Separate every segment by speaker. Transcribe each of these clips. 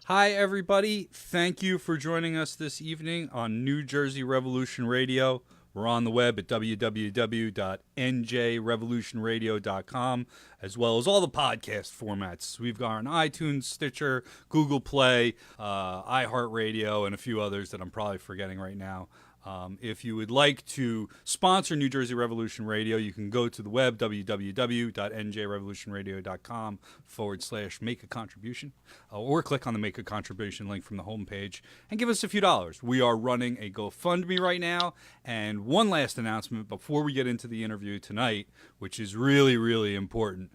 Speaker 1: Hi, everybody. Thank you for joining us this evening on New Jersey Revolution Radio. We're on the web at www.njrevolutionradio.com, as well as all the podcast formats. We've got on iTunes, Stitcher, Google Play, iHeartRadio, and a few others that I'm probably forgetting right now. If you would like to sponsor New Jersey Revolution Radio, you can go to the web, www.njrevolutionradio.com/make a contribution, or click on the Make a Contribution link from the homepage and give us a few dollars. We are running a GoFundMe right now. And one last announcement before we get into the interview tonight, which is really, really important,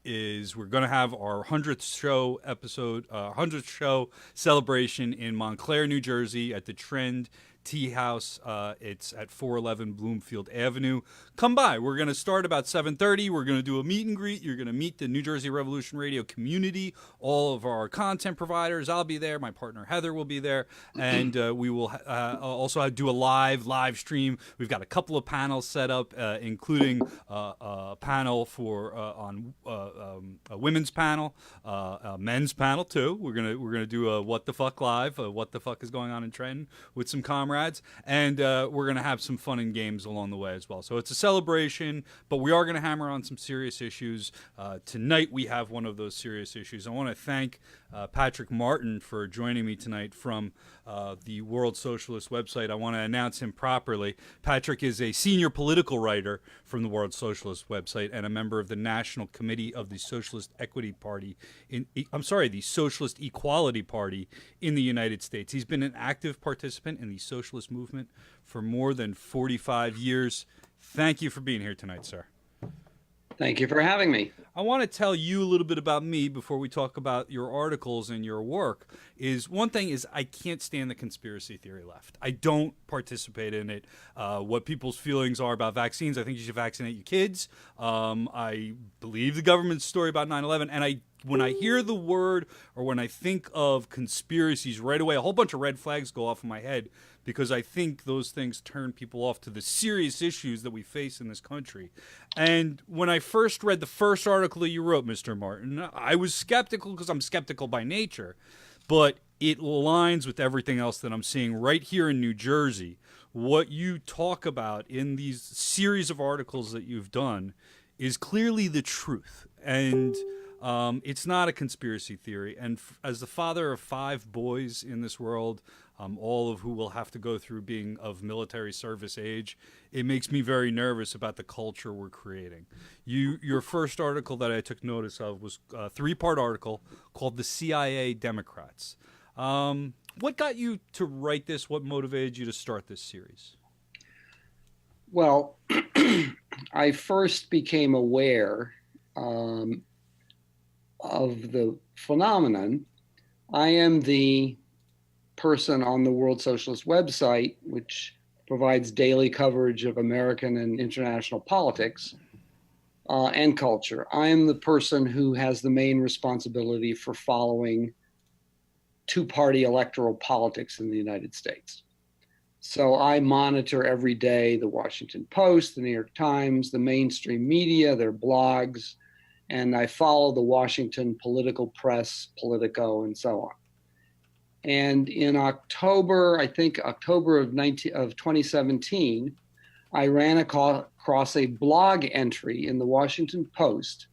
Speaker 1: is we're going to have our 100th show episode, 100th show celebration in Montclair, New Jersey at the Trend Tea House. It's at 411 Bloomfield Avenue. Come by. We're going to start about 7:30. We're going to do a meet and greet. You're going to meet the New Jersey Revolution Radio community, all of our content providers. I'll be there. My partner Heather will be there, and we will also do a live stream. We've got a couple of panels set up, including a panel for on a women's panel, a men's panel too. We're gonna do a What the Fuck Live, What the Fuck is going on in Trenton with some comrades, and we're going to have some fun and games along the way as well. So it's a celebration, but we are going to hammer on some serious issues. Tonight we have one of those serious issues. I want to thank Patrick Martin for joining me tonight from the World Socialist website. I want to announce him properly. Patrick is a senior political writer from the World Socialist website and a member of the National Committee of the Socialist Equity Party the Socialist Equality Party in the United States. He's been an active participant in the socialist movement for more than 45 years. Thank you for being here tonight, sir.
Speaker 2: Thank you for having me.
Speaker 1: I want to tell you a little bit about me before we talk about your articles and your work. One thing is I can't stand the conspiracy theory left. I don't participate in it. What people's feelings are about vaccines, I think you should vaccinate your kids. I believe the government's story about 9/11, and when I hear the word or when I think of conspiracies, right away a whole bunch of red flags go off in my head, because I think those things turn people off to the serious issues that we face in this country. And when I first read the first article that you wrote, Mr. Martin, I was skeptical because I'm skeptical by nature, but it aligns with everything else that I'm seeing right here in New Jersey. What you talk about in these series of articles that you've done is clearly the truth. And it's not a conspiracy theory. And as the father of 5 boys in this world, all of who will have to go through being of military service age, it makes me very nervous about the culture we're creating. Your first article that I took notice of was a 3-part article called The CIA Democrats. What got you to write this? What motivated you to start this series?
Speaker 2: Well, I first became aware of the phenomenon. I am the person on the World Socialist website, which provides daily coverage of American and international politics and culture. I am the person who has the main responsibility for following 2-party electoral politics in the United States. So I monitor every day the Washington Post, the New York Times, the mainstream media, their blogs, and I follow the Washington political press, Politico, and so on. And in October, I think October of 2017, I ran across a blog entry in the Washington Post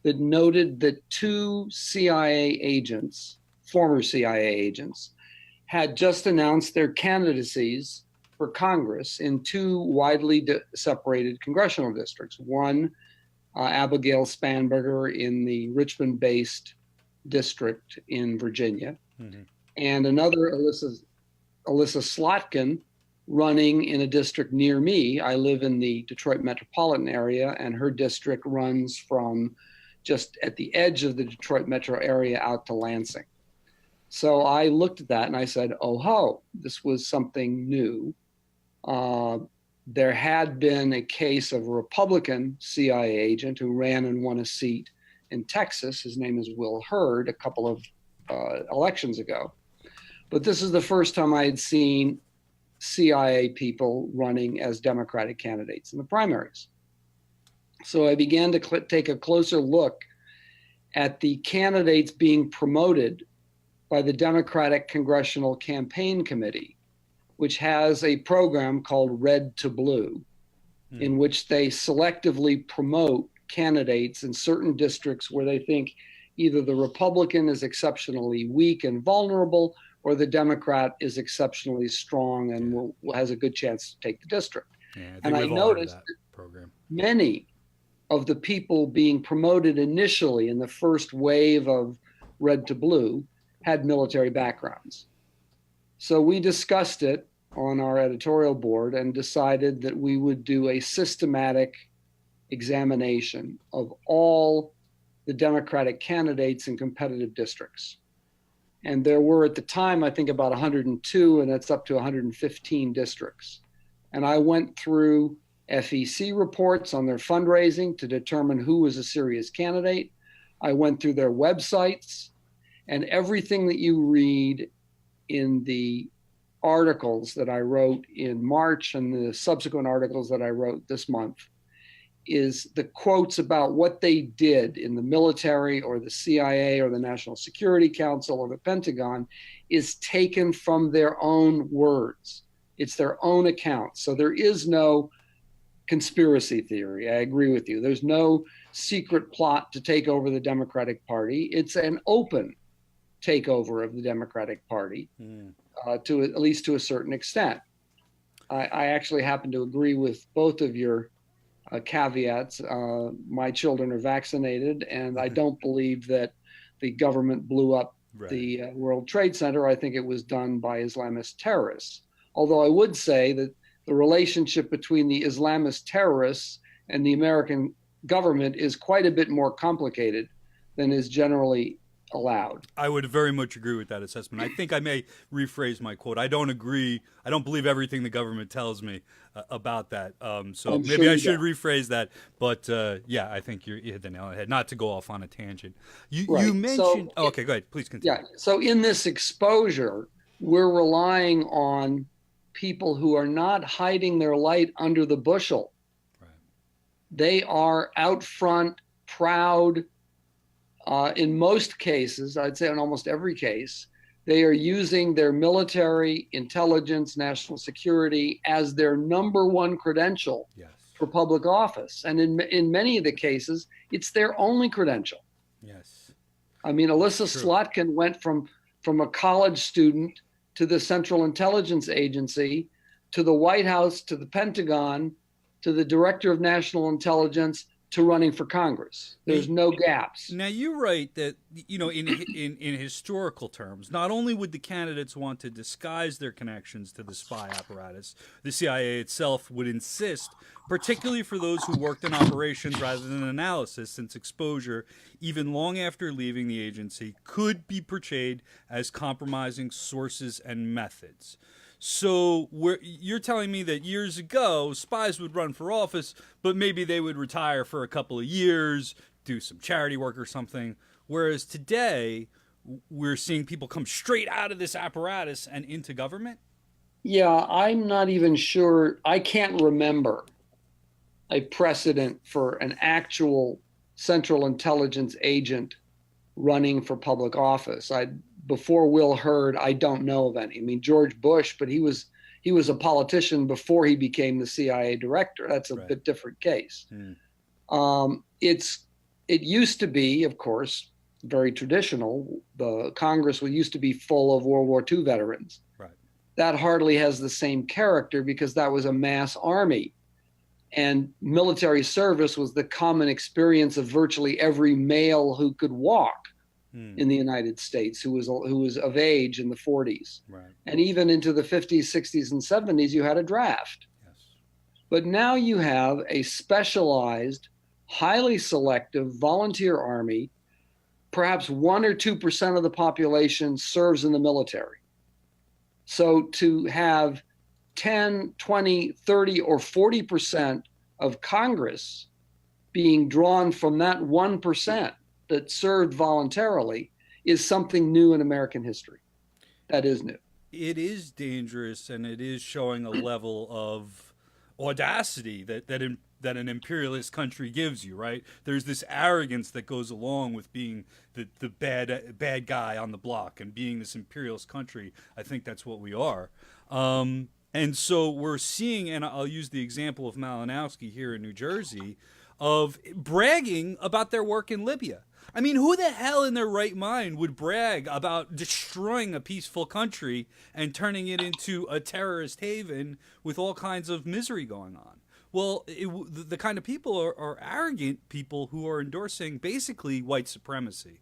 Speaker 2: that noted that 2 CIA agents, former CIA agents, had just announced their candidacies for Congress in 2 widely separated congressional districts. One, Abigail Spanberger in the Richmond-based district in Virginia, and another, Alyssa Slotkin, running in a district near me. I live in the Detroit metropolitan area, and her district runs from just at the edge of the Detroit metro area out to Lansing. So I looked at that and I said, oh ho, this was something new. There had been a case of a Republican CIA agent who ran and won a seat in Texas. His name is Will Hurd, a couple of elections ago. But this is the first time I had seen CIA people running as Democratic candidates in the primaries. So I began to take a closer look at the candidates being promoted by the Democratic Congressional Campaign Committee, which has a program called Red to Blue, in which they selectively promote candidates in certain districts where they think either the Republican is exceptionally weak and vulnerable, or the Democrat is exceptionally strong and has a good chance to take the district.
Speaker 1: Yeah, I think
Speaker 2: and I
Speaker 1: we've all heard of
Speaker 2: noticed
Speaker 1: that program.
Speaker 2: many of the people being promoted initially in the first wave of Red to Blue had military backgrounds. So we discussed it on our editorial board and decided that we would do a systematic examination of all the Democratic candidates in competitive districts. And there were at the time, I think about 102, and that's up to 115 districts. And I went through FEC reports on their fundraising to determine who was a serious candidate. I went through their websites, and everything that you read in the articles that I wrote in March and the subsequent articles that I wrote this month is the quotes about what they did in the military or the CIA or the National Security Council or the Pentagon is taken from their own words. It's their own account. So there is no conspiracy theory. I agree with you. There's no secret plot to take over the Democratic Party. It's an open takeover of the Democratic Party, to at least to a certain extent. I actually happen to agree with both of your caveats. My children are vaccinated, and I don't believe that the government blew up the World Trade Center. I think it was done by Islamist terrorists. Although I would say that the relationship between the Islamist terrorists and the American government is quite a bit more complicated than is generally allowed.
Speaker 1: I would very much agree with that assessment. I think I may rephrase my quote. I don't agree. I don't believe everything the government tells me about that. So maybe I should rephrase that. But yeah, I think you hit the nail on the head. Not to go off on a tangent. You mentioned. Okay, go ahead. Please continue.
Speaker 2: Yeah. So in this exposure, we're relying on people who are not hiding their light under the bushel.
Speaker 1: Right.
Speaker 2: They are out front, proud. In most cases, I'd say in almost every case, they are using their military, intelligence, national security as their number one credential for public office. And in many of the cases, it's their only credential.
Speaker 1: Yes.
Speaker 2: I mean, Alyssa Slotkin went from a college student to the Central Intelligence Agency, to the White House, to the Pentagon, to the Director of National Intelligence, to running for Congress. There's no gaps.
Speaker 1: Now, you write that, you know, in historical terms, not only would the candidates want to disguise their connections to the spy apparatus, the CIA itself would insist, particularly for those who worked in operations rather than analysis, since exposure, even long after leaving the agency, could be portrayed as compromising sources and methods. So you're telling me that years ago, spies would run for office, but maybe they would retire for a couple of years, do some charity work or something. Whereas today, we're seeing people come straight out of this apparatus and into government?
Speaker 2: Yeah, I'm not even sure. I can't remember a precedent for an actual Central Intelligence agent running for public office. Before Will Hurd, I don't know of any. I mean, George Bush, but he was a politician before he became the CIA director. That's a bit different case. It used to be, of course, very traditional. The Congress used to be full of World War II veterans.
Speaker 1: Right.
Speaker 2: That hardly has the same character because that was a mass army. And military service was the common experience of virtually every male who could walk in the United States, who was of age in the 40s.
Speaker 1: Right.
Speaker 2: And even into the 50s, 60s, and 70s, you had a draft.
Speaker 1: Yes.
Speaker 2: But now you have a specialized, highly selective volunteer army. Perhaps 1 or 2% of the population serves in the military. So to have 10, 20, 30, or 40% of Congress being drawn from that 1% that served voluntarily is something new in American history. That is new.
Speaker 1: it is dangerous, and it is showing a level of audacity that an imperialist country gives you. Right? There's this arrogance that goes along with being the bad guy on the block and being this imperialist country. I think that's what we are. And so we're seeing, and I'll use the example of Malinowski here in New Jersey, of bragging about their work in Libya. I mean, who the hell in their right mind would brag about destroying a peaceful country and turning it into a terrorist haven with all kinds of misery going on? Well, the kind of people are arrogant people who are endorsing basically white supremacy.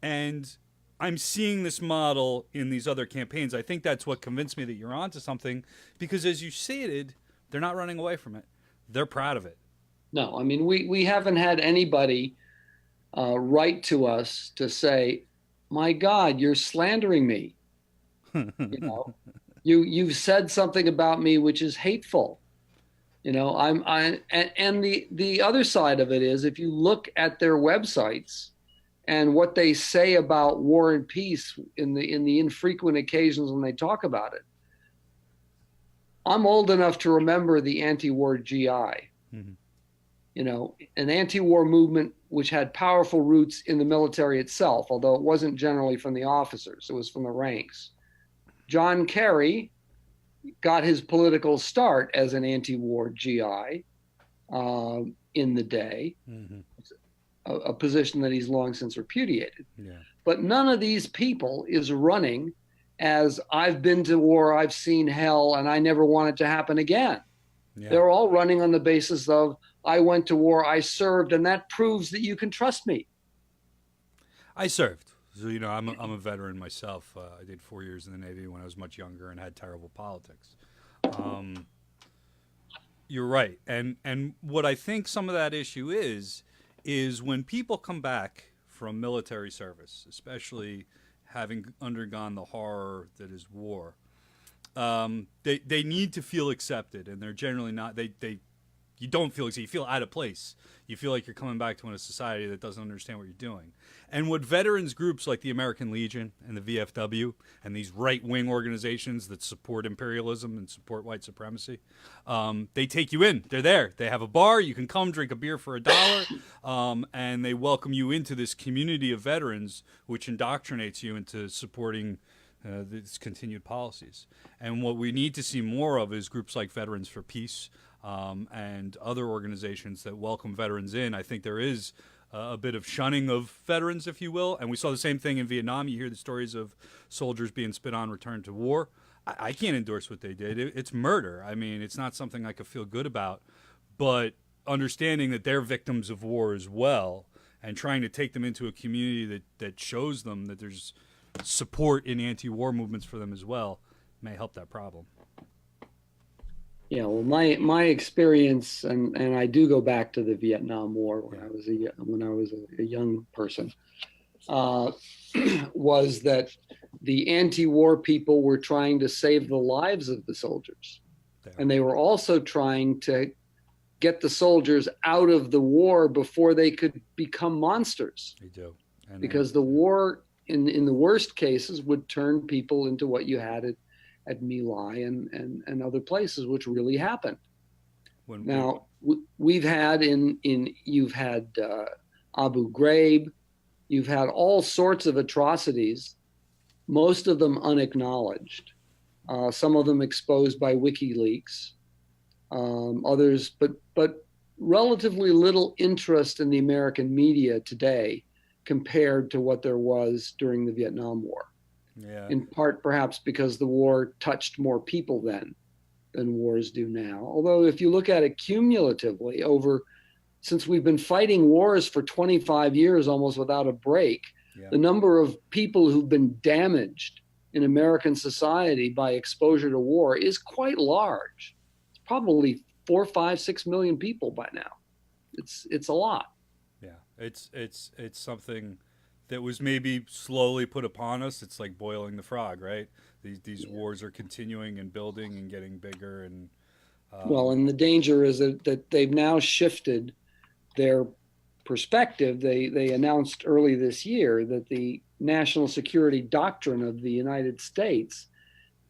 Speaker 1: And I'm seeing this model in these other campaigns. I think that's what convinced me that you're onto something, because as you stated, they're not running away from it. They're proud of it.
Speaker 2: No, I mean, we haven't had anybody write to us to say, my God, you're slandering me. You know, you've said something about me which is hateful. You know, and the other side of it is, if you look at their websites and what they say about war and peace in the infrequent occasions when they talk about it, I'm old enough to remember the anti-war GI. Mm-hmm. You know, an anti-war movement which had powerful roots in the military itself, although it wasn't generally from the officers, it was from the ranks. John Kerry got his political start as an anti-war GI in the day, mm-hmm. a position that he's long since repudiated. Yeah. But none of these people is running as, I've been to war, I've seen hell, and I never want it to happen again. Yeah. They're all running on the basis of, I went to war, I served, and that proves that you can trust me.
Speaker 1: I served. So, you know, I'm a veteran myself. I did 4 years in the Navy when I was much younger and had terrible politics. You're right. And what I think some of that issue is when people come back from military service, especially having undergone the horror that is war, they need to feel accepted, and they're generally not. You don't feel accepted. You feel out of place. You feel like you're coming back to a society that doesn't understand what you're doing. And what veterans groups like the American Legion and the VFW and these right-wing organizations that support imperialism and support white supremacy, they take you in. They're there. They have a bar. You can come drink a beer for $1, and they welcome you into this community of veterans, which indoctrinates you into supporting these continued policies. And what we need to see more of is groups like Veterans for Peace, and other organizations that welcome veterans in. I think there is a bit of shunning of veterans, if you will. And we saw the same thing in Vietnam. You hear the stories of soldiers being spit on, returned to war. I can't endorse what they did. It's murder. I mean, it's not something I could feel good about. But understanding that they're victims of war as well, and trying to take them into a community that shows them that there's support in anti-war movements for them as well, may help that problem.
Speaker 2: Yeah, well, my experience, and I do go back to the Vietnam War when I was a young person, was that the anti-war people were trying to save the lives of the soldiers, and they were also trying to get the soldiers out of the war before they could become monsters. They do, because the war, in the worst cases, would turn people into what you had at My Lai and other places, which really happened. We've had you've had Abu Ghraib, you've had all sorts of atrocities, most of them unacknowledged, some of them exposed by WikiLeaks, others, but relatively little interest in the American media today compared to what there was during the Vietnam War. Yeah. In part, perhaps because the war touched more people then than wars do now. Although if you look at it cumulatively since we've been fighting wars for 25 years almost without a break, the number of people who've been damaged in American society by exposure to war is quite large. It's probably 4, 5, 6 million people by now. It's a lot.
Speaker 1: Yeah, it's something that was maybe slowly put upon us. It's like boiling the frog, right? These wars are continuing and building and getting bigger. And
Speaker 2: and the danger is that they've now shifted their perspective. They announced early this year that the national security doctrine of the United States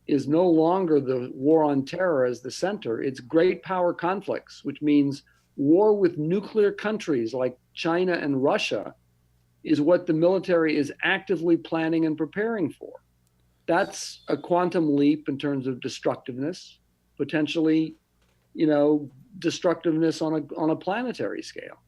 Speaker 2: is no longer the war on terror as the center. It's great power conflicts, which means war with nuclear countries like China and Russia is what the military is actively planning and preparing for. That's a quantum leap in terms of destructiveness, potentially, destructiveness on a planetary scale.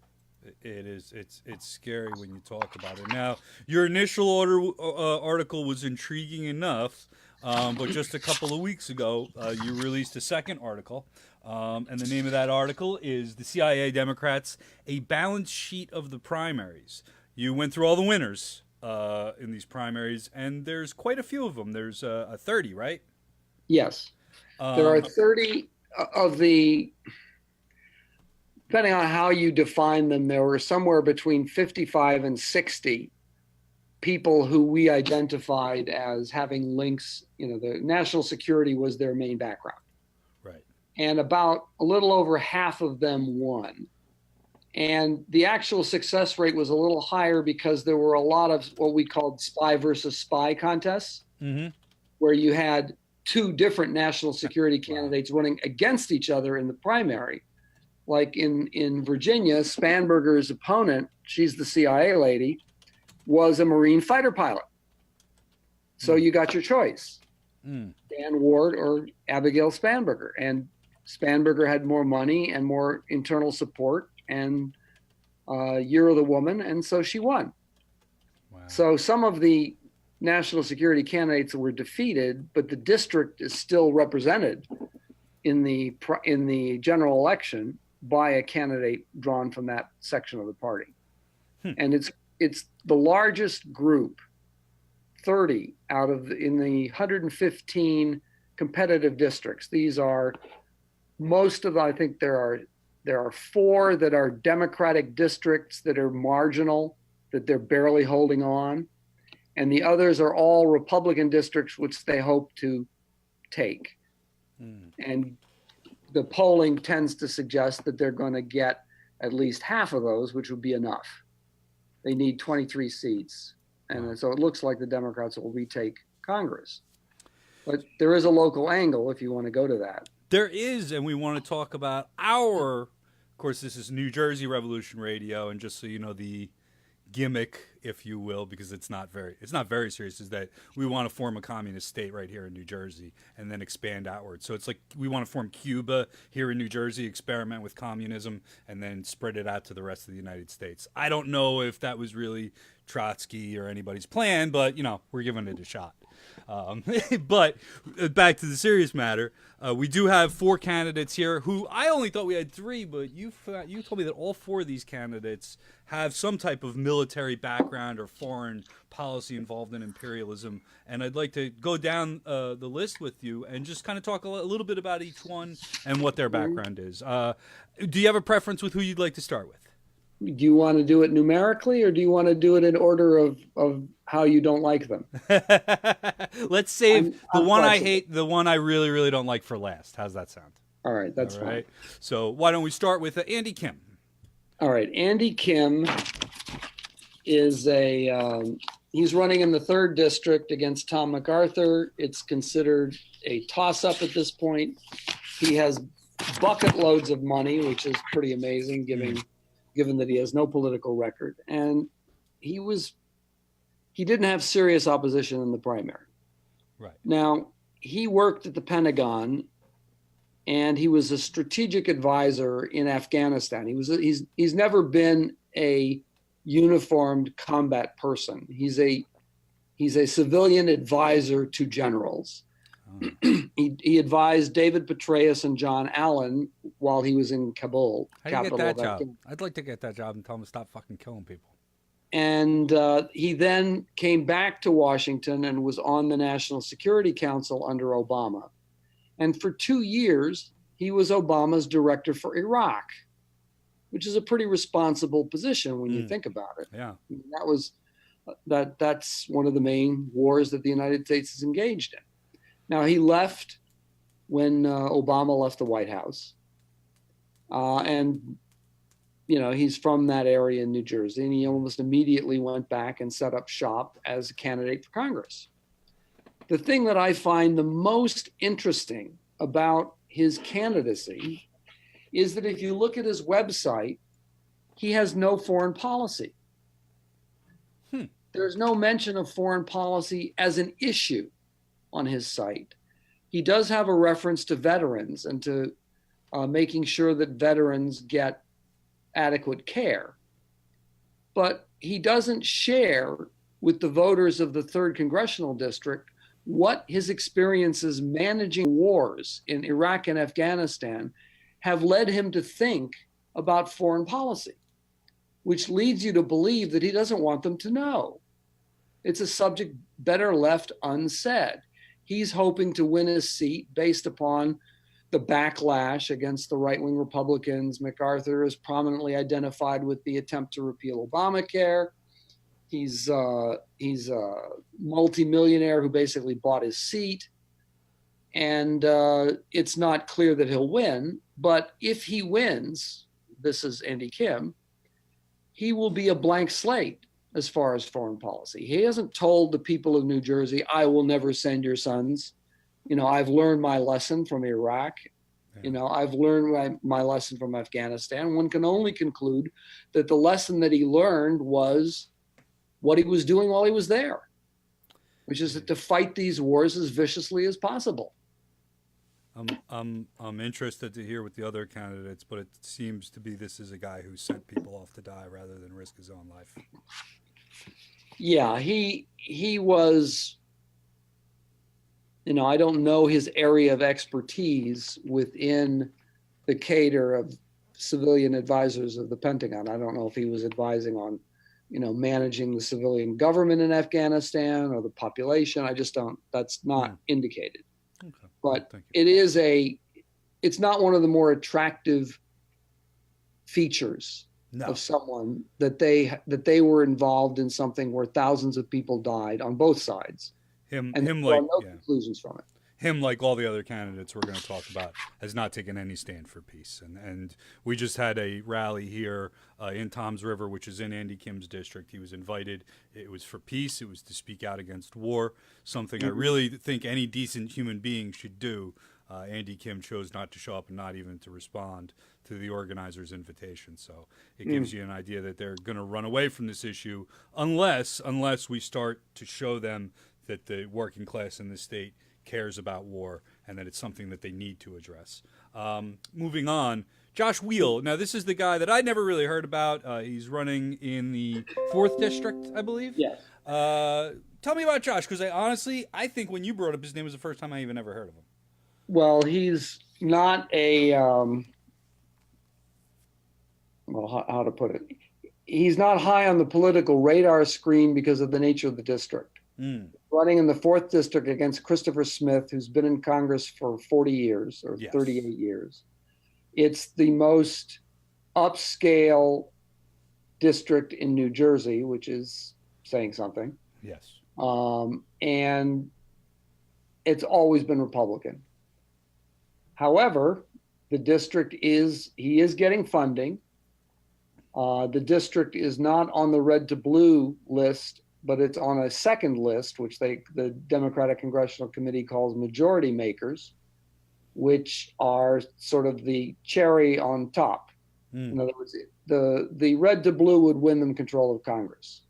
Speaker 1: It is. It's scary when you talk about it. Now, your initial article was intriguing enough, but just a couple of weeks ago, you released a second article, and the name of that article is "The CIA Democrats: A Balance Sheet of the Primaries." You went through all the winners in these primaries, and there's quite a few of them. There's a 30, right?
Speaker 2: Yes, there are 30 of the. Depending on how you define them, there were somewhere between 55 and 60 people who we identified as having links. The national security was their main background.
Speaker 1: Right.
Speaker 2: And about a little over half of them won. And the actual success rate was a little higher because there were a lot of what we called spy versus spy contests, where you had two different national security candidates running against each other in the primary. Like in Virginia, Spanberger's opponent, she's the CIA lady, was a Marine fighter pilot. So you got your choice, Dan Ward or Abigail Spanberger. And Spanberger had more money and more internal support and Year of the Woman, and so she won. Wow. So some of the national security candidates were defeated, but the district is still represented in the general election by a candidate drawn from that section of the party. And it's the largest group, 30 out of in the 115 competitive districts. These are most of I think there are 4 that are Democratic districts that are marginal, that they're barely holding on, and the others are all Republican districts which they hope to take. And the polling tends to suggest that they're going to get at least half of those, which would be enough. They need 23 seats. And so it looks like the Democrats will retake Congress. But there is a local angle if you want to go to that.
Speaker 1: There is, and we want to talk about of course, this is New Jersey Revolution Radio, and just so you know, the gimmick, if you will, because it's not very serious, is that we want to form a communist state right here in New Jersey and then expand outward. So it's like we want to form Cuba here in New Jersey, experiment with communism, and then spread it out to the rest of the United States. I don't know if that was really Trotsky or anybody's plan, but we're giving it a shot. But back to the serious matter, we do have 4 candidates here who I only thought we had 3, but you told me that all 4 of these candidates have some type of military background or foreign policy involved in imperialism. And I'd like to go down the list with you and just kind of talk a little bit about each one and what their background is. Do you have a preference with who you'd like to start with?
Speaker 2: Do you want to do it numerically, or do you want to do it in order of how you don't like them?
Speaker 1: Let's save the one I hate, the one I really, really don't like for last. How's that sound?
Speaker 2: All right, that's fine.
Speaker 1: So why don't we start with Andy Kim?
Speaker 2: All right, Andy Kim is he's running in the 3rd district against Tom MacArthur. It's considered a toss-up at this point. He has bucket loads of money, which is pretty amazing, given that he has no political record. And he didn't have serious opposition in the primary.
Speaker 1: Right.
Speaker 2: Now, he worked at the Pentagon, and he was a strategic advisor in Afghanistan. He's never been a uniformed combat person. He's a civilian advisor to generals. He advised David Petraeus and John Allen while he was in Kabul.
Speaker 1: How do you get that job? I'd like to get that job and tell him to stop fucking killing people.
Speaker 2: And he then came back to Washington and was on the National Security Council under Obama. And for 2 years, he was Obama's director for Iraq, which is a pretty responsible position when you think about it.
Speaker 1: Yeah.
Speaker 2: That's one of the main wars that the United States is engaged in. Now, he left when Obama left the White House. And, he's from that area in New Jersey, and he almost immediately went back and set up shop as a candidate for Congress. The thing that I find the most interesting about his candidacy is that if you look at his website, he has no foreign policy. There's no mention of foreign policy as an issue on his site. He does have a reference to veterans and to making sure that veterans get adequate care. But he doesn't share with the voters of the 3rd Congressional District what his experiences managing wars in Iraq and Afghanistan have led him to think about foreign policy, which leads you to believe that he doesn't want them to know. It's a subject better left unsaid. He's hoping to win his seat based upon the backlash against the right-wing Republicans. MacArthur is prominently identified with the attempt to repeal Obamacare. He's a multimillionaire who basically bought his seat. And it's not clear that he'll win. But if he wins, this is Andy Kim, he will be a blank slate as far as foreign policy. He hasn't told the people of New Jersey, I will never send your sons. I've learned my lesson from Iraq. I've learned my lesson from Afghanistan. One can only conclude that the lesson that he learned was what he was doing while he was there, which is to fight these wars as viciously as possible.
Speaker 1: I'm interested to hear with the other candidates, but it seems to be this is a guy who sent people off to die rather than risk his own life.
Speaker 2: Yeah, he was, I don't know his area of expertise within the cadre of civilian advisors of the Pentagon. I don't know if he was advising on, managing the civilian government in Afghanistan or the population. I just don't, that's not indicated.
Speaker 1: Okay.
Speaker 2: But it's not one of the more attractive features of someone that they were involved in something where thousands of people died on both sides. Conclusions from it.
Speaker 1: Him, like all the other candidates we're going to talk about, has not taken any stand for peace. And we just had a rally here in Toms River, which is in Andy Kim's district. He was invited. It was for peace. It was to speak out against war, something I really think any decent human being should do. Andy Kim chose not to show up and not even to respond to the organizers' invitation. So it gives you an idea that they're going to run away from this issue unless we start to show them that the working class in the state cares about war and that it's something that they need to address. Moving on, Josh Weil. Now, this is the guy that I never really heard about. He's running in the 4th district, I believe.
Speaker 2: Yes.
Speaker 1: Tell me about Josh, because I think when you brought up his name was the first time I even ever heard of him.
Speaker 2: Well, he's not a, how to put it? He's not high on the political radar screen because of the nature of the district. Running in the 4th district against Christopher Smith, who's been in Congress for 40 years or 38 years. It's the most upscale district in New Jersey, which is saying something.
Speaker 1: Yes.
Speaker 2: And it's always been Republican. However, the district he is getting funding. The district is not on the red to blue list, but it's on a second list, which the Democratic Congressional Committee calls majority makers, which are sort of the cherry on top. In other words, the red to blue would win them control of Congress.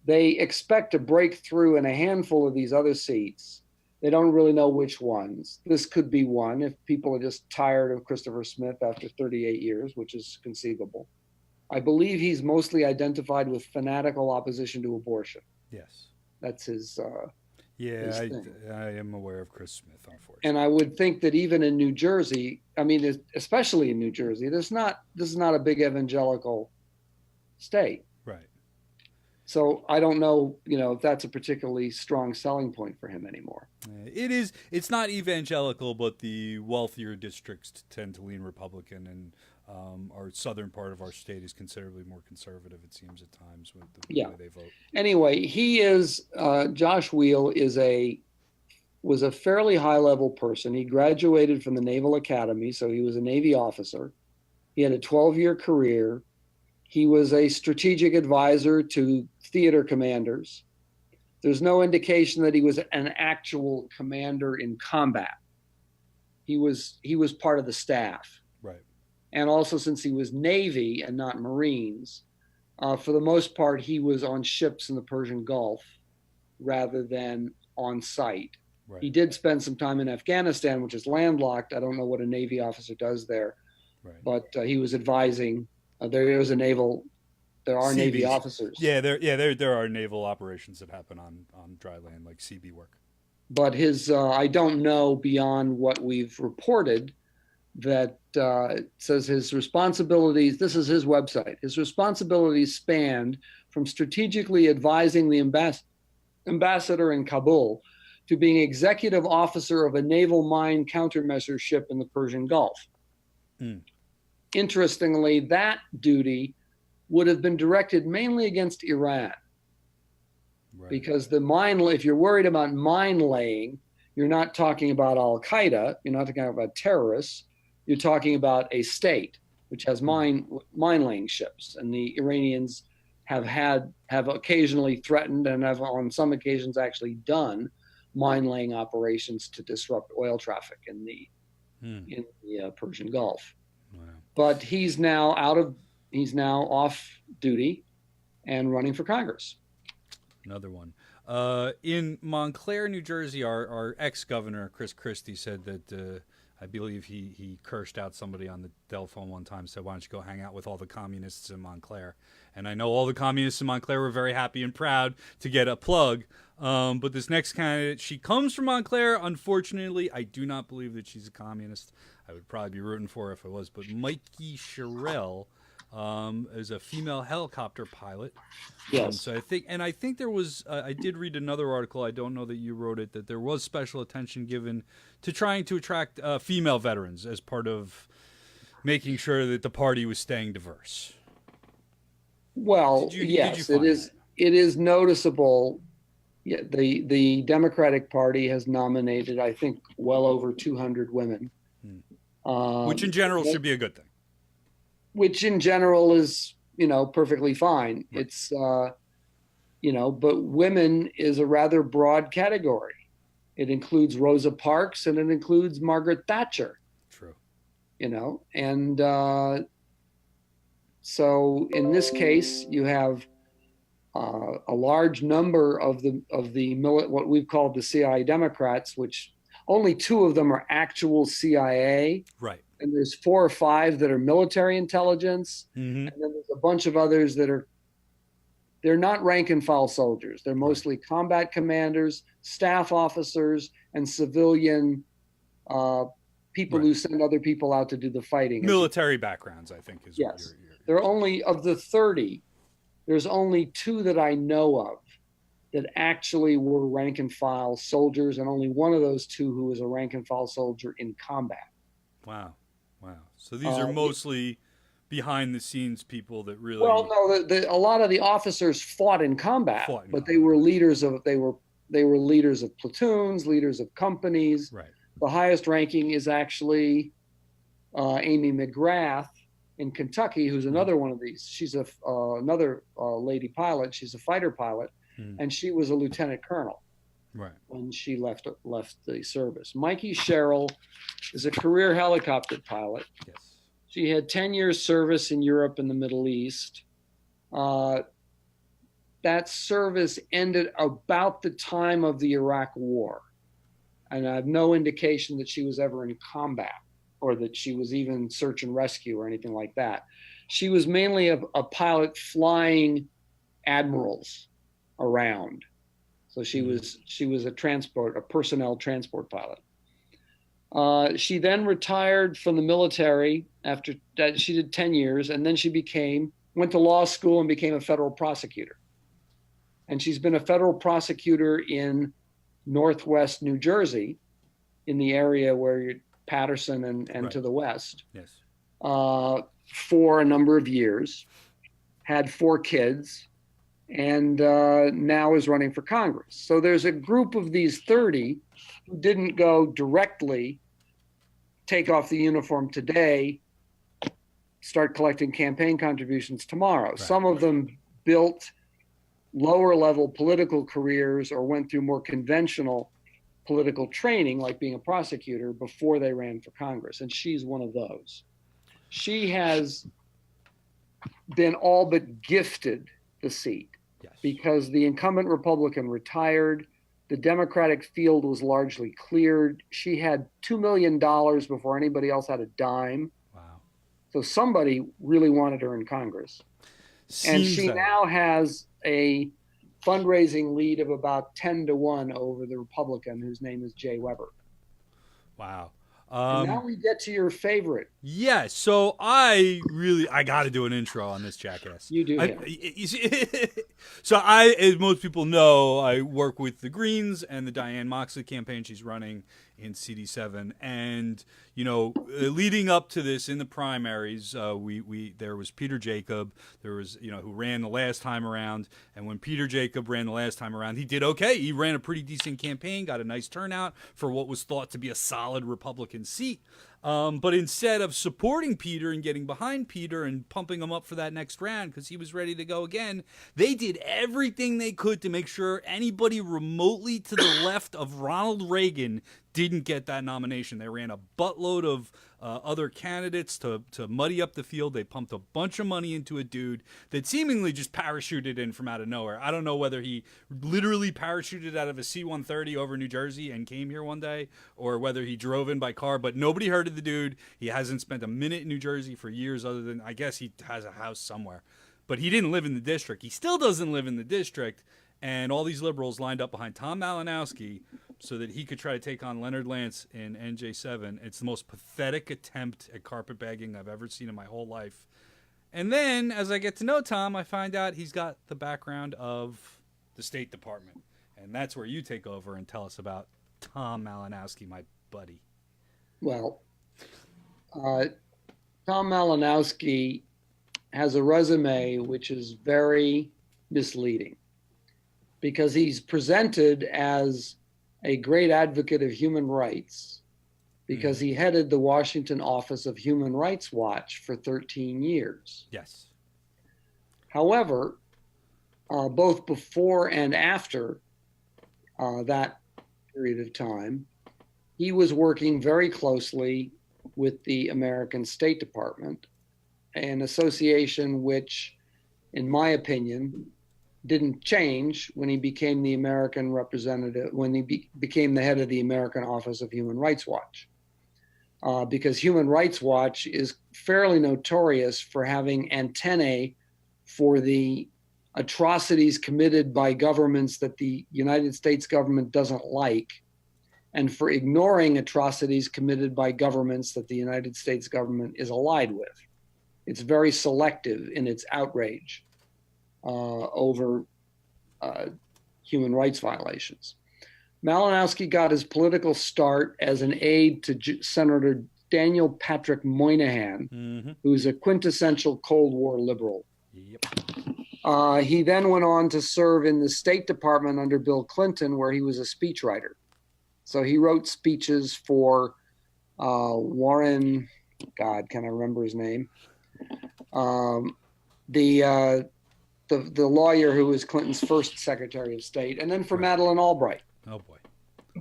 Speaker 2: They expect to break through in a handful of these other seats. They don't really know which ones. This could be one if people are just tired of Christopher Smith after 38 years, which is conceivable. I believe he's mostly identified with fanatical opposition to abortion.
Speaker 1: Yes.
Speaker 2: That's his
Speaker 1: I am aware of Chris Smith, unfortunately.
Speaker 2: And I would think that even in New Jersey, especially in New Jersey, this is not a big evangelical state.
Speaker 1: Right.
Speaker 2: So I don't know, if that's a particularly strong selling point for him anymore.
Speaker 1: It is. It's not evangelical, but the wealthier districts tend to lean Republican, and our southern part of our state is considerably more conservative, it seems, at times with the way they vote. Anyway,
Speaker 2: Josh Weil was a fairly high-level person. He graduated from the Naval Academy, so he was a Navy officer. He had a 12-year career. He was a strategic advisor to theater commanders. There's no indication that he was an actual commander in combat. He was part of the staff.
Speaker 1: Right.
Speaker 2: And also, since he was Navy and not Marines, for the most part, he was on ships in the Persian Gulf rather than on site.
Speaker 1: Right.
Speaker 2: He did spend some time in Afghanistan, which is landlocked. I don't know what a Navy officer does there,
Speaker 1: Right.
Speaker 2: but he was advising. There are Navy
Speaker 1: Seabees.
Speaker 2: officers.
Speaker 1: There are naval operations that happen on dry land, like CB work.
Speaker 2: But I don't know beyond what we've reported that it says his responsibilities, this is his website, his responsibilities spanned from strategically advising the ambassador in Kabul to being executive officer of a naval mine countermeasure ship in the Persian Gulf.
Speaker 1: Mm.
Speaker 2: Interestingly, that duty would have been directed mainly against Iran.
Speaker 1: Right.
Speaker 2: Because if you're worried about mine laying, you're not talking about Al Qaeda, you're not talking about terrorists, you're talking about a state which has mine laying ships, and the Iranians have occasionally threatened and have on some occasions actually done mine laying operations to disrupt oil traffic in the Persian Gulf.
Speaker 1: Wow.
Speaker 2: But he's now off duty and running for Congress.
Speaker 1: Another one. In Montclair, New Jersey, our ex-governor, Chris Christie, said that I believe he cursed out somebody on the telephone one time, said, why don't you go hang out with all the communists in Montclair? And I know all the communists in Montclair were very happy and proud to get a plug. But this next candidate, she comes from Montclair. Unfortunately, I do not believe that she's a communist. I would probably be rooting for her if I was. But Mikey Sherrill is a female helicopter pilot.
Speaker 2: Yes.
Speaker 1: So I think there was, I did read another article, I don't know that you wrote it, that there was special attention given to trying to attract female veterans as part of making sure that the party was staying diverse.
Speaker 2: Well, yes, it is noticeable. Yeah, the Democratic Party has nominated, I think, well over 200 women.
Speaker 1: Which in general should be a good thing.
Speaker 2: Which in general is, perfectly fine.
Speaker 1: Right.
Speaker 2: It's, but women is a rather broad category. It includes Rosa Parks and it includes Margaret Thatcher.
Speaker 1: True.
Speaker 2: And so in this case, you have a large number of what we've called the CIA Democrats, which only 2 of them are actual CIA.
Speaker 1: Right.
Speaker 2: And there's 4 or 5 that are military intelligence.
Speaker 1: Mm-hmm.
Speaker 2: And then there's a bunch of others they're not rank and file soldiers. They're mostly combat commanders, staff officers, and civilian people who send other people out to do the fighting.
Speaker 1: Military backgrounds, I think, is
Speaker 2: yes.
Speaker 1: what you're
Speaker 2: There are only, of the 30, there's only 2 that I know of that actually were rank and file soldiers, and only one of those 2 who was a rank and file soldier in combat.
Speaker 1: Wow. So these are mostly behind the scenes people that really.
Speaker 2: Well, no, a lot of the officers fought in combat, but they were leaders of platoons, leaders of companies.
Speaker 1: Right.
Speaker 2: The highest ranking is actually Amy McGrath in Kentucky, who's another one of these. She's another lady pilot. She's a fighter pilot, and she was a lieutenant colonel.
Speaker 1: Right.
Speaker 2: When she left the service. Mikey Sherrill is a career helicopter pilot.
Speaker 1: Yes.
Speaker 2: She had 10 years service in Europe and the Middle East. That service ended about the time of the Iraq War. And I have no indication that she was ever in combat or that she was even search and rescue or anything like that. She was mainly a pilot flying admirals around. So she was a personnel transport pilot. She then retired from the military after that. She did 10 years, and then she went to law school and became a federal prosecutor. And she's been a federal prosecutor in Northwest New Jersey, in the area where Patterson and to the west.
Speaker 1: Yes.
Speaker 2: For a number of years, had 4 kids, and now is running for Congress. So there's a group of these 30 who didn't go directly take off the uniform today, start collecting campaign contributions tomorrow. Right. Some of them built lower level political careers or went through more conventional political training, like being a prosecutor, before they ran for Congress. And she's one of those. She has been all but gifted the seat
Speaker 1: Yes.
Speaker 2: because the incumbent Republican retired. The Democratic field was largely cleared. She had $2 million before anybody else had a dime.
Speaker 1: Wow.
Speaker 2: So somebody really wanted her in Congress. And she now has a fundraising lead of about 10-1 over the Republican, whose name is Jay Weber.
Speaker 1: Wow.
Speaker 2: And now we get to your favorite.
Speaker 1: Yeah, so I got to do an intro on this jackass.
Speaker 2: You do.
Speaker 1: So as most people know, I work with the Greens and the Dianne Moxley campaign she's running in CD7, and leading up to this in the primaries, there was Peter Jacob, who ran the last time around, and when Peter Jacob ran the last time around, he did okay. He ran a pretty decent campaign, got a nice turnout for what was thought to be a solid Republican seat. But instead of supporting Peter and getting behind Peter and pumping him up for that next round because he was ready to go again, they did everything they could to make sure anybody remotely to the left of Ronald Reagan didn't get that nomination. They ran a buttload of other candidates to muddy up the field. They pumped a bunch of money into a dude that seemingly just parachuted in from out of nowhere. I don't know whether he literally parachuted out of a C-130 over New Jersey and came here one day, or whether he drove in by car, but nobody heard of the dude. He hasn't spent a minute in New Jersey for years, other than, I guess, he has a house somewhere. But he didn't live in the district. He still doesn't live in the district. And all these liberals lined up behind Tom Malinowski so that he could try to take on Leonard Lance in NJ7. It's the most pathetic attempt at carpetbagging I've ever seen in my whole life. And then, as I get to know Tom, I find out he's got the background of the State Department. And that's where you take over and tell us about Tom Malinowski, my buddy.
Speaker 2: Well, Tom Malinowski has a resume which is very misleading, because he's presented as a great advocate of human rights because he headed the Washington office of Human Rights Watch for 13 years.
Speaker 1: Yes.
Speaker 2: However, both before and after that period of time, he was working very closely with the American State Department, an association which, in my opinion, didn't change when he became the American representative, when he became the head of the American Office of Human Rights Watch. Because Human Rights Watch is fairly notorious for having antennae for the atrocities committed by governments that the United States government doesn't like, and for ignoring atrocities committed by governments that the United States government is allied with. It's very selective in its outrage over human rights violations. Malinowski got his political start as an aide to Senator Daniel Patrick Moynihan, who's a quintessential Cold War liberal.
Speaker 1: Yep.
Speaker 2: He then went on to serve in the State Department under Bill Clinton, where he was a speechwriter. So he wrote speeches for Warren, God, can I remember his name? The lawyer who was Clinton's first Secretary of State, and then for Madeleine Albright.
Speaker 1: Oh, boy.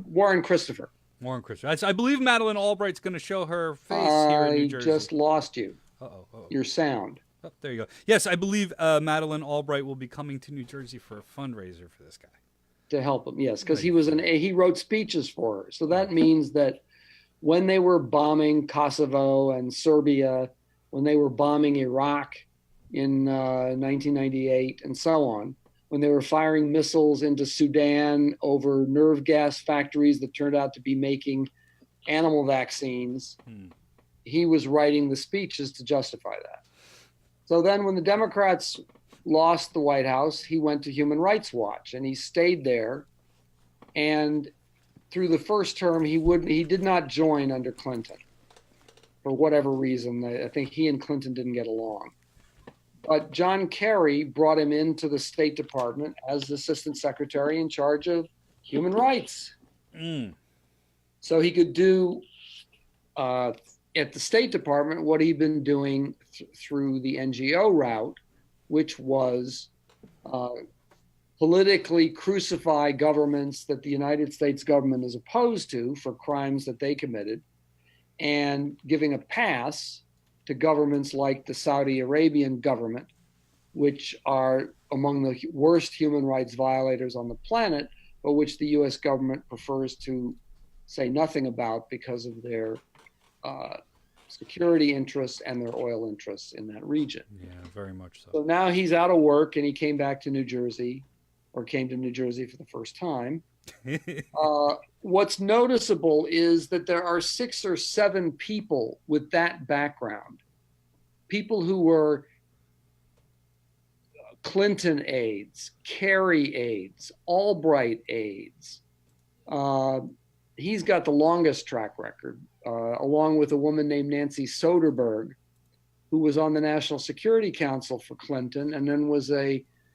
Speaker 2: Warren Christopher.
Speaker 1: Warren Christopher. I believe Madeleine Albright's going to show her face here in New Jersey.
Speaker 2: I just lost you.
Speaker 1: Uh-oh.
Speaker 2: Your sound.
Speaker 1: Oh, there you go. Yes, I believe Madeleine Albright will be coming to New Jersey for a fundraiser for this guy.
Speaker 2: To help him, yes, because he wrote speeches for her. So that means that when they were bombing Kosovo and Serbia, when they were bombing Iraq in 1998 and so on, when they were firing missiles into Sudan over nerve gas factories that turned out to be making animal vaccines, he was writing the speeches to justify that. So then when the Democrats lost the White House, he went to Human Rights Watch, and he stayed there. And through the first term, he did not join under Clinton for whatever reason. I think he and Clinton didn't get along. But John Kerry brought him into the State Department as Assistant Secretary in charge of human rights. So he could do at the State Department what he'd been doing through the NGO route, which was politically crucify governments that the United States government is opposed to for crimes that they committed, and giving a pass to governments like the Saudi Arabian government, which are among the worst human rights violators on the planet, but which the US government prefers to say nothing about because of their security interests and their oil interests in that region.
Speaker 1: Yeah, very much so.
Speaker 2: So now he's out of work and he came back to New Jersey, or came to New Jersey for the first time. What's noticeable is that there are 6 or 7 people with that background, people who were Clinton aides, Kerry aides, Albright aides. He's got the longest track record, along with a woman named Nancy Soderberg, who was on the National Security Council for Clinton, and then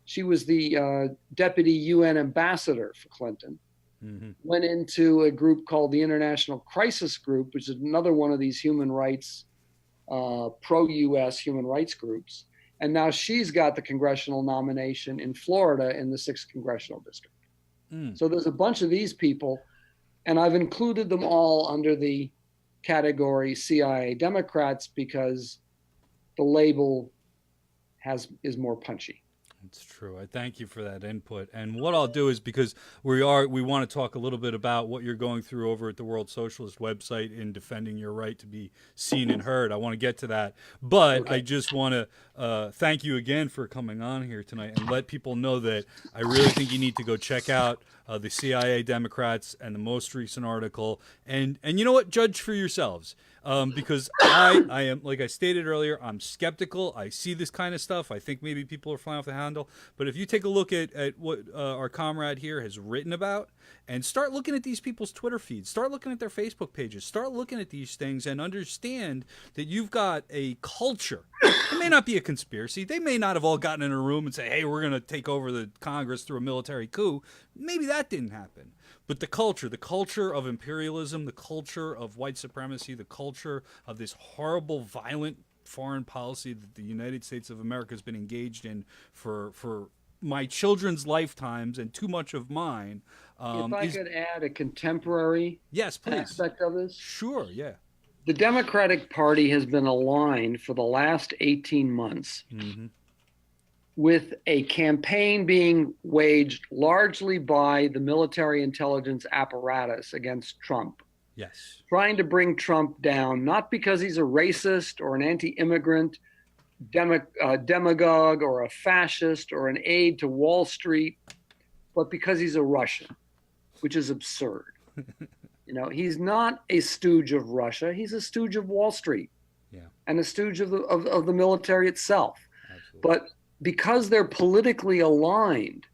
Speaker 2: she was the deputy UN ambassador for Clinton. Mm-hmm. Went into a group called the International Crisis Group, which is another one of these human rights, pro-US human rights groups. And now she's got the congressional nomination in Florida in the 6th Congressional District. So there's a bunch of these people, and I've included them all under the category CIA Democrats because the label is more punchy.
Speaker 1: It's true. I thank you for that input. And what I'll do is, because we want to talk a little bit about what you're going through over at the World Socialist website in defending your right to be seen and heard. I want to get to that. But okay. I just want to thank you again for coming on here tonight and let people know that I really think you need to go check out the CIA Democrats and the most recent article. And you know what? Judge for yourselves. Because I am, like I stated earlier, I'm skeptical. I see this kind of stuff. I think maybe people are flying off the handle. But if you take a look at what our comrade here has written about, and start looking at these people's Twitter feeds, start looking at their Facebook pages, start looking at these things and understand that you've got a culture. It may not be a conspiracy. They may not have all gotten in a room and say, hey, we're going to take over the Congress through a military coup. Maybe that didn't happen. But the culture of imperialism, the culture of white supremacy, the culture of this horrible, violent foreign policy that the United States of America has been engaged in for my children's lifetimes and too much of mine.
Speaker 2: If I could add a contemporary aspect of this.
Speaker 1: Sure, yeah.
Speaker 2: The Democratic Party has been aligned for the last 18 months with a campaign being waged largely by the military intelligence apparatus against Trump.
Speaker 1: Yes.
Speaker 2: Trying to bring Trump down, not because he's a racist or an anti-immigrant demagogue or a fascist or an aide to Wall Street, but because he's a Russian, which is absurd. He's not a stooge of Russia. He's a stooge of Wall Street, and a stooge of the military itself.
Speaker 1: Absolutely.
Speaker 2: But because they're politically aligned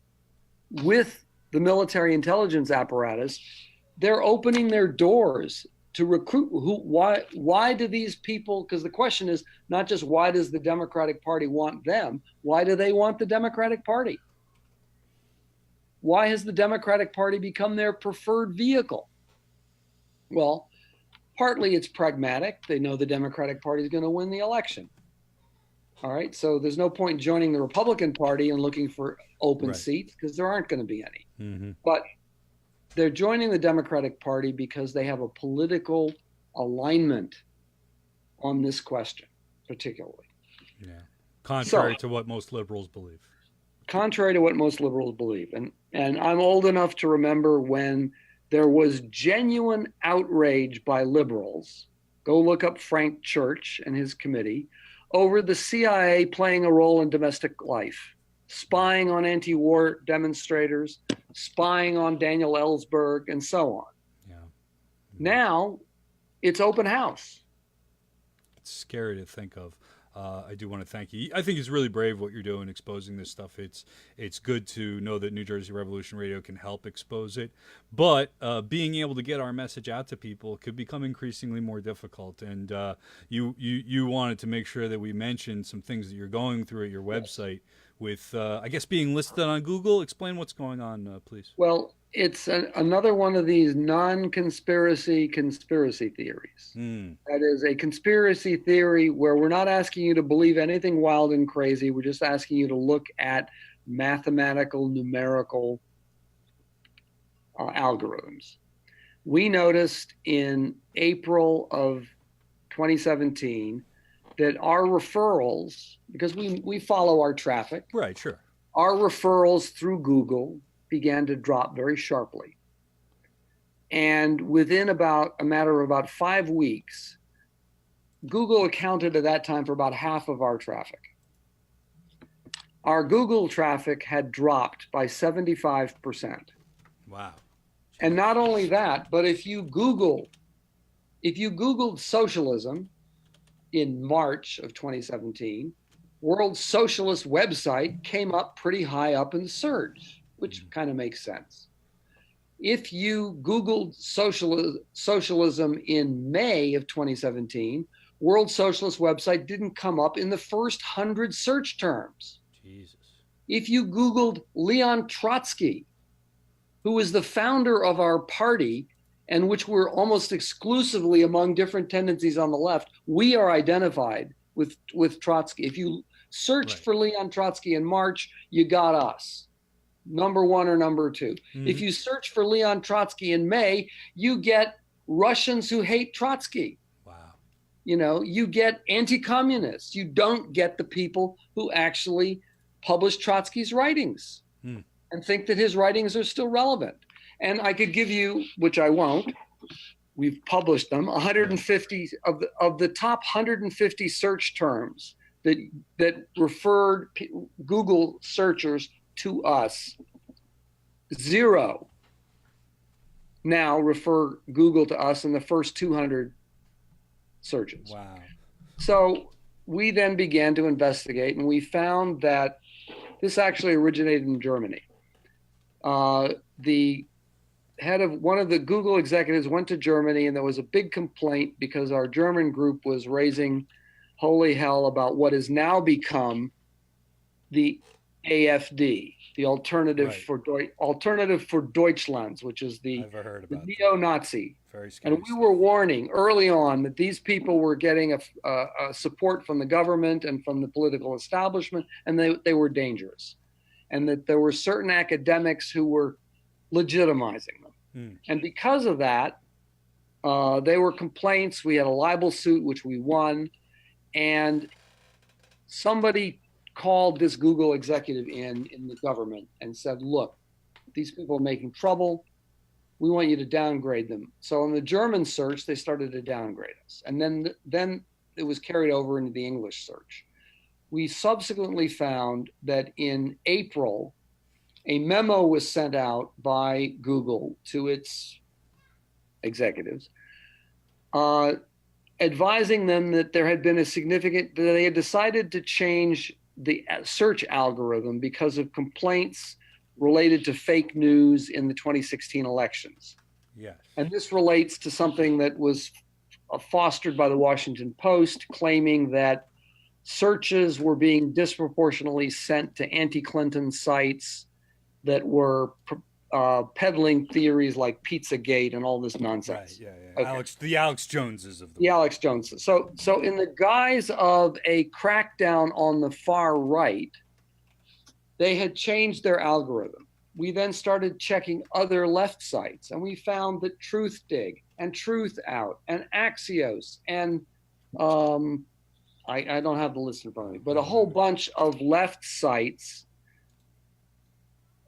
Speaker 2: with the military intelligence apparatus, they're opening their doors to recruit. Why do these people? Because the question is not just why does the Democratic Party want them? Why do they want the Democratic Party? Why has the Democratic Party become their preferred vehicle? Well, partly it's pragmatic. They know the Democratic Party is going to win the election. All right. So there's no point in joining the Republican Party and looking for open seats because there aren't going to be any. Mm-hmm. But they're joining the Democratic Party because they have a political alignment on this question, particularly.
Speaker 1: Yeah. Contrary to what most liberals believe.
Speaker 2: Contrary to what most liberals believe. And I'm old enough to remember when there was genuine outrage by liberals. Go look up Frank Church and his committee over the CIA playing a role in domestic life, spying on anti-war demonstrators, spying on Daniel Ellsberg, and so on.
Speaker 1: Yeah.
Speaker 2: Now it's open house.
Speaker 1: It's scary to think of. I do want to thank you. I think it's really brave what you're doing, exposing this stuff. It's good to know that New Jersey Revolution Radio can help expose it. But being able to get our message out to people could become increasingly more difficult. And you wanted to make sure that we mentioned some things that you're going through at your website with, I guess, being listed on Google. Explain what's going on, please.
Speaker 2: Well, it's another one of these non-conspiracy conspiracy theories. That is a conspiracy theory where we're not asking you to believe anything wild and crazy. We're just asking you to look at mathematical, numerical algorithms. We noticed in April of 2017 that our referrals, because we follow our traffic,
Speaker 1: Right, sure.
Speaker 2: our referrals through Google began to drop very sharply. And within about a matter of about 5 weeks, Google accounted at that time for about half of our traffic. Our Google traffic had dropped by 75%.
Speaker 1: Wow.
Speaker 2: And not only that, but if you Googled socialism in March of 2017, World Socialist website came up pretty high up in the search, which kind of makes sense. If you Googled socialism in May of 2017, World Socialist website didn't come up in the first 100 search terms.
Speaker 1: Jesus.
Speaker 2: If you Googled Leon Trotsky, who was the founder of our party, and which were almost exclusively among different tendencies on the left, we are identified with Trotsky. If you searched for Leon Trotsky in March, you got us, number 1 or number 2. Mm-hmm. If you search for Leon Trotsky in May, you get Russians who hate Trotsky.
Speaker 1: Wow.
Speaker 2: You know, you get anti-communists. You don't get the people who actually publish Trotsky's writings and think that his writings are still relevant. And I could give you, which I won't, we've published them, 150 of the top 150 search terms that referred Google searchers to us. 0 now refer Google to us in the first 200 searches.
Speaker 1: Wow.
Speaker 2: So we then began to investigate, and we found that this actually originated in Germany. The head of one of the Google executives went to Germany, and there was a big complaint because our German group was raising holy hell about what has now become the AfD, the Alternative for Deutschland, which is the neo-Nazi. And we were warning early on that these people were getting a support from the government and from the political establishment, and they were dangerous, and that there were certain academics who were legitimizing them. And because of that, there were complaints. We had a libel suit, which we won, and somebody called this Google executive in the government and said, look, these people are making trouble. We want you to downgrade them. So in the German search, they started to downgrade us. And then it was carried over into the English search. We subsequently found that in April, a memo was sent out by Google to its executives, advising them that there had been that they had decided to change the search algorithm because of complaints related to fake news in the 2016 elections.
Speaker 1: Yes.
Speaker 2: And this relates to something that was fostered by the Washington Post, claiming that searches were being disproportionately sent to anti-Clinton sites that were peddling theories like Pizzagate and all this nonsense.
Speaker 1: Right, yeah. Okay. The Alex Joneses of the
Speaker 2: world. Alex Joneses. So in the guise of a crackdown on the far right, they had changed their algorithm. We then started checking other left sites, and we found that TruthDig and TruthOut and Axios and I don't have the list in front of me, but a whole bunch of left sites,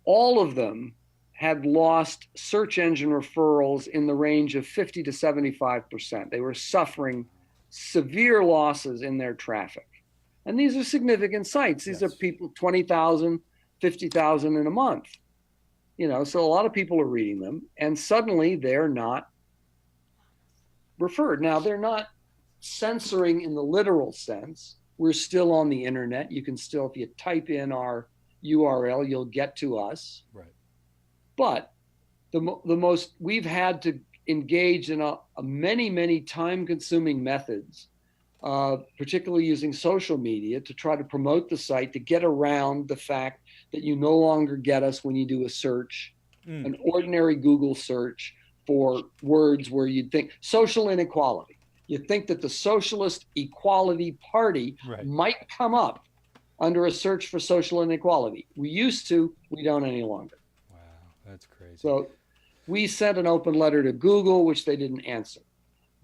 Speaker 2: all of them had lost search engine referrals in the range of 50 to 75%. They were suffering severe losses in their traffic. And these are significant sites. These are people, 20,000, 50,000 in a month. You know, so a lot of people are reading them, and suddenly they're not referred. Now, they're not censoring in the literal sense. We're still on the internet. You can still, if you type in our URL, you'll get to us.
Speaker 1: Right.
Speaker 2: But the most, we've had to engage in a many time-consuming methods, particularly using social media, to try to promote the site, to get around the fact that you no longer get us when you do a search, an ordinary Google search for words where you'd think social inequality. You think that the Socialist Equality Party might come up under a search for social inequality. We used to, we don't any longer.
Speaker 1: Wow, that's crazy.
Speaker 2: So we sent an open letter to Google, which they didn't answer.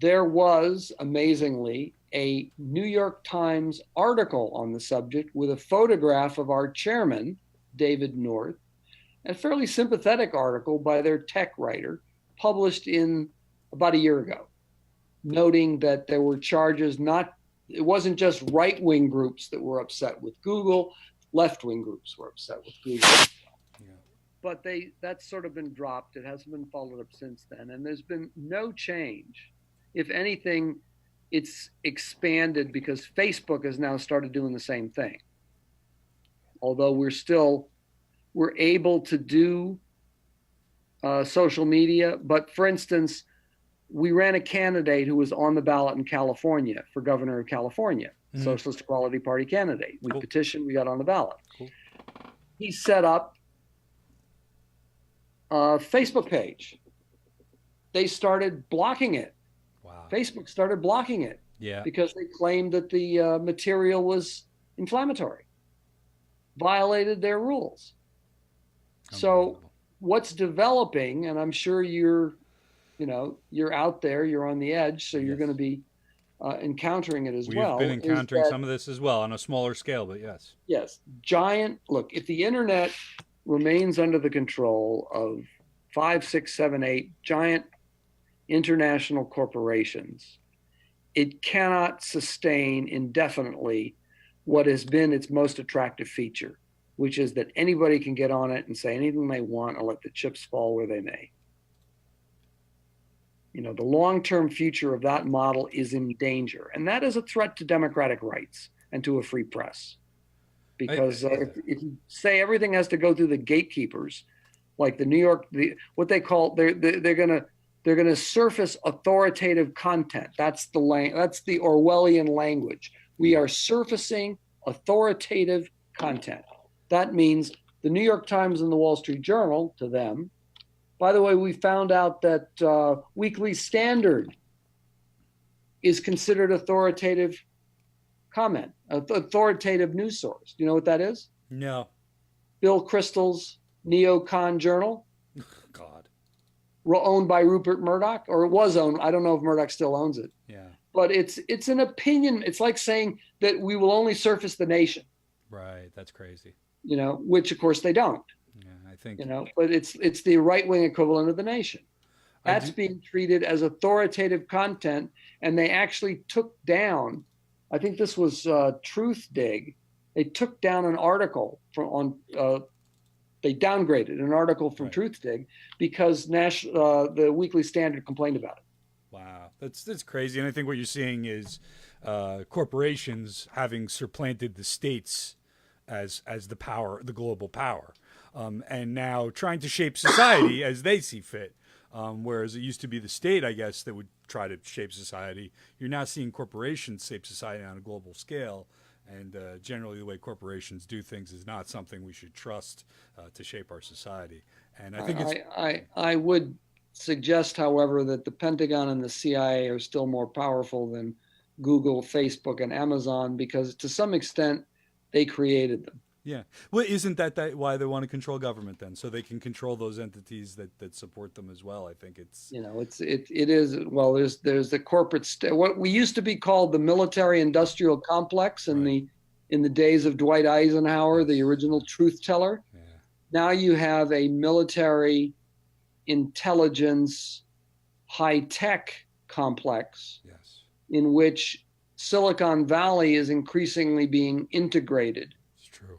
Speaker 2: There was, amazingly, a New York Times article on the subject with a photograph of our chairman, David North, a fairly sympathetic article by their tech writer, published in about a year ago, noting that there were charges it wasn't just right-wing groups that were upset with Google, left-wing groups were upset with Google.
Speaker 1: Yeah.
Speaker 2: But that's sort of been dropped. It hasn't been followed up since then. And there's been no change. If anything, it's expanded because Facebook has now started doing the same thing. Although we're able to do social media. But for instance, we ran a candidate who was on the ballot in California for governor of California, Socialist Equality Party candidate. We petitioned, we got on the ballot.
Speaker 1: Cool.
Speaker 2: He set up a Facebook page. They started blocking it.
Speaker 1: Wow.
Speaker 2: Facebook started blocking it because they claimed that the material was inflammatory, violated their rules. So what's developing, and I'm sure you're out there, you're on the edge, so you're going to be encountering it as well.
Speaker 1: We've been encountering some of this as well on a smaller scale, but yes.
Speaker 2: Yes. Look, if the internet remains under the control of 5, 6, 7, 8 giant international corporations, it cannot sustain indefinitely what has been its most attractive feature, which is that anybody can get on it and say anything they want and let the chips fall where they may. The long-term future of that model is in danger, and that is a threat to democratic rights and to a free press. Because if you say everything has to go through the gatekeepers, like the New York, what they call they're gonna surface authoritative content. That's the Orwellian language. We are surfacing authoritative content. That means the New York Times and the Wall Street Journal, to them. By the way, we found out that Weekly Standard is considered authoritative comment, authoritative news source. Do you know what that is?
Speaker 1: No.
Speaker 2: Bill Kristol's Neocon Journal.
Speaker 1: God.
Speaker 2: Owned by Rupert Murdoch, or it was owned. I don't know if Murdoch still owns it.
Speaker 1: Yeah.
Speaker 2: But it's an opinion. It's like saying that we will only surface the nation.
Speaker 1: Right. That's crazy.
Speaker 2: Which of course they don't.
Speaker 1: Yeah, I think.
Speaker 2: But it's the right-wing equivalent of the nation. That's being treated as authoritative content, and they actually took down. I think this was Truthdig. They took down an article they downgraded an article from Truthdig because the Weekly Standard complained about it.
Speaker 1: Wow, that's crazy. And I think what you're seeing is corporations having supplanted the states as the power, the global power, and now trying to shape society as they see fit. Whereas it used to be the state, I guess, that would try to shape society. You're now seeing corporations shape society on a global scale. And generally, the way corporations do things is not something we should trust to shape our society. And I think
Speaker 2: I would suggest, however, that the Pentagon and the CIA are still more powerful than Google, Facebook, and Amazon because, to some extent, they created them.
Speaker 1: Yeah. Well, isn't that why they want to control government then? So they can control those entities that support them as well. I think it's
Speaker 2: it is. Well, there's the corporate what we used to be called the military-industrial complex in the days of Dwight Eisenhower, the original truth teller.
Speaker 1: Yeah.
Speaker 2: Now you have a military intelligence high-tech complex in which Silicon Valley is increasingly being integrated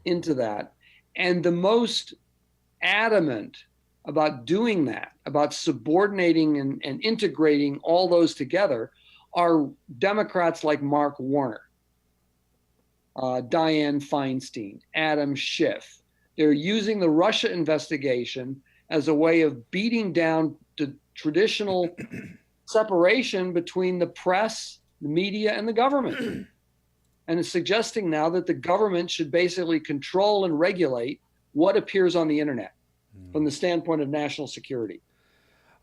Speaker 2: into that. And the most adamant about doing that, about subordinating and integrating all those together, are Democrats like Mark Warner, Dianne Feinstein, Adam Schiff. They're using the Russia investigation as a way of beating down the traditional separation between the press, the media, and the government. And is suggesting now that the government should basically control and regulate what appears on the internet from the standpoint of national security.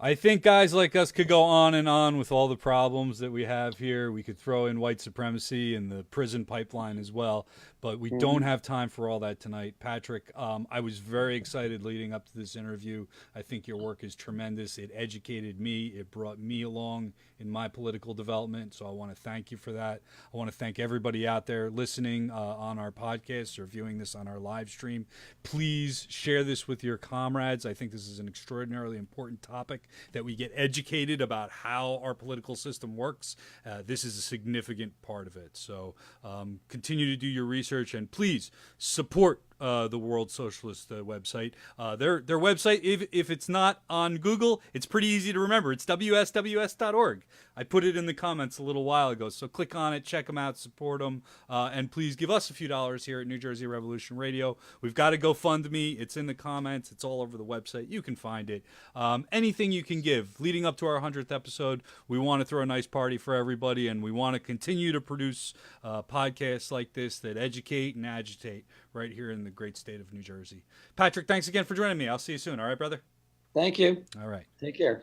Speaker 1: I think guys like us could go on and on with all the problems that we have here. We could throw in white supremacy and the prison pipeline as well, but we don't have time for all that tonight. Patrick, I was very excited leading up to this interview. I think your work is tremendous. It educated me. It brought me along in my political development, so I want to thank you for that. I want to thank everybody out there listening on our podcast or viewing this on our live stream. Please share this with your comrades. I think this is an extraordinarily important topic, that we get educated about how our political system works. This is a significant part of it. So continue to do your research, and please support the World Socialist website. Their website, if it's not on Google, it's pretty easy to remember. It's WSWS.org. I put it in the comments a little while ago, so click on it, check them out, support them, and please give us a few dollars here at New Jersey Revolution Radio. We've got a GoFundMe. It's in the comments. It's all over the website. You can find it. Anything you can give. Leading up to our 100th episode, we want to throw a nice party for everybody, and we want to continue to produce podcasts like this that educate and agitate right here in the great state of New Jersey. Patrick, thanks again for joining me. I'll see you soon. All right, brother?
Speaker 2: Thank you.
Speaker 1: All right.
Speaker 2: Take care.